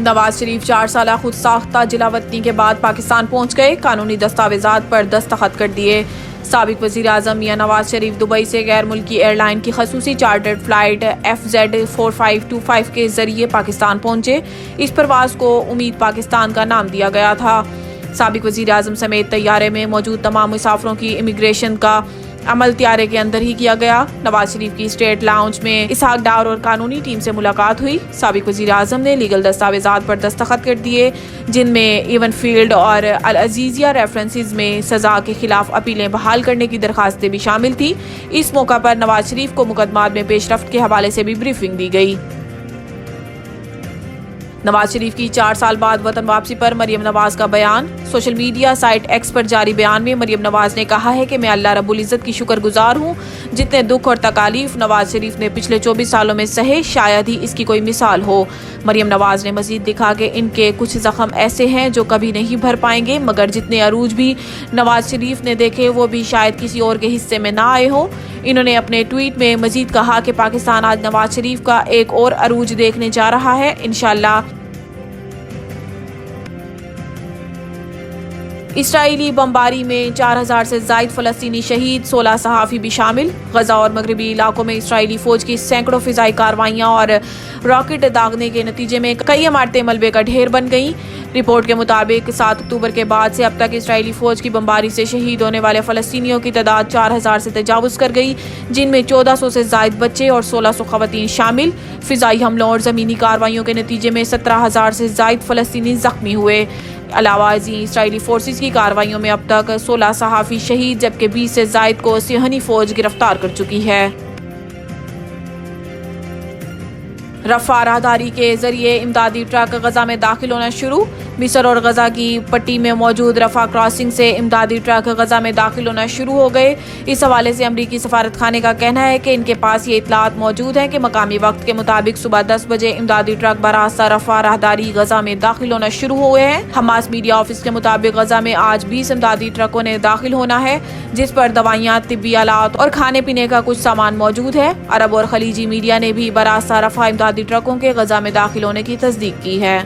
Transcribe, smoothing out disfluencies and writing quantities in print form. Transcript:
نواز شریف 4 سالہ خود ساختہ جلا وطنی کے بعد پاکستان پہنچ گئے، قانونی دستاویزات پر دستخط کر دیے۔ سابق وزیر اعظم میاں نواز شریف دبئی سے غیر ملکی ایئر لائن کی خصوصی چارٹرڈ فلائٹ FZ4525 کے ذریعے پاکستان پہنچے۔ اس پرواز کو امید پاکستان کا نام دیا گیا تھا۔ سابق وزیر اعظم سمیت طیارے میں موجود تمام مسافروں کی امیگریشن کا عمل طیارے کے اندر ہی کیا گیا۔ نواز شریف کی اسٹیٹ لاؤنج میں اسحاق ڈار اور قانونی ٹیم سے ملاقات ہوئی۔ سابق وزیر اعظم نے لیگل دستاویزات پر دستخط کر دیے، جن میں ایون فیلڈ اور العزیزیہ ریفرنسز میں سزا کے خلاف اپیلیں بحال کرنے کی درخواستیں بھی شامل تھیں۔ اس موقع پر نواز شریف کو مقدمات میں پیش رفت کے حوالے سے بھی بریفنگ دی گئی۔ نواز شریف کی 4 سال بعد وطن واپسی پر مریم نواز کا بیان۔ سوشل میڈیا سائٹ ایکس پر جاری بیان میں مریم نواز نے کہا ہے کہ میں اللہ رب العزت کی شکر گزار ہوں، جتنے دکھ اور تکالیف نواز شریف نے پچھلے 24 سالوں میں سہے، شاید ہی اس کی کوئی مثال ہو۔ مریم نواز نے مزید لکھا کہ ان کے کچھ زخم ایسے ہیں جو کبھی نہیں بھر پائیں گے، مگر جتنے عروج بھی نواز شریف نے دیکھے وہ بھی شاید کسی اور کے حصے میں نہ آئے ہوں۔ انہوں نے اپنے ٹویٹ میں مزید کہا کہ پاکستان آج نواز شریف کا ایک اور عروج دیکھنے جا رہا ہے، انشاءاللہ۔ اسرائیلی بمباری میں 4000 سے زائد فلسطینی شہید، 16 صحافی بھی شامل۔ غزہ اور مغربی علاقوں میں اسرائیلی فوج کی سینکڑوں فضائی کارروائیاں اور راکٹ داغنے کے نتیجے میں کئی عمارتیں ملبے کا ڈھیر بن گئیں۔ رپورٹ کے مطابق 7 اکتوبر کے بعد سے اب تک اسرائیلی فوج کی بمباری سے شہید ہونے والے فلسطینیوں کی تعداد 4000 سے تجاوز کر گئی، جن میں 1400 سے زائد بچے اور 1600 خواتین شامل۔ فضائی حملوں اور زمینی کارروائیوں کے نتیجے میں 17000 سے زائد فلسطینی زخمی ہوئے۔ علاوہ ازیں اسرائیلی فورسز کی کارروائیوں میں اب تک 16 صحافی شہید جبکہ 20 سے زائد کو صہیونی فوج گرفتار کر چکی ہے۔ رفح راہداری کے ذریعے امدادی ٹرک غزہ میں داخل ہونا شروع۔ مصر اور غزہ کی پٹی میں موجود رفح کراسنگ سے امدادی ٹرک غزہ میں داخل ہونا شروع ہو گئے۔ اس حوالے سے امریکی سفارت خانے کا کہنا ہے کہ ان کے پاس یہ اطلاعات موجود ہیں کہ مقامی وقت کے مطابق صبح 10 بجے امدادی ٹرک براستہ رفح راہداری غزہ میں داخل ہونا شروع ہوئے ہیں۔ حماس میڈیا آفس کے مطابق غزہ میں آج 20 امدادی ٹرکوں نے داخل ہونا ہے، جس پر دوائیاں، طبی آلات اور کھانے پینے کا کچھ سامان موجود ہے۔ عرب اور خلیجی میڈیا نے بھی براستہ رفح امدادی ٹرکوں کے غزہ میں داخل ہونے کی تصدیق کی ہے۔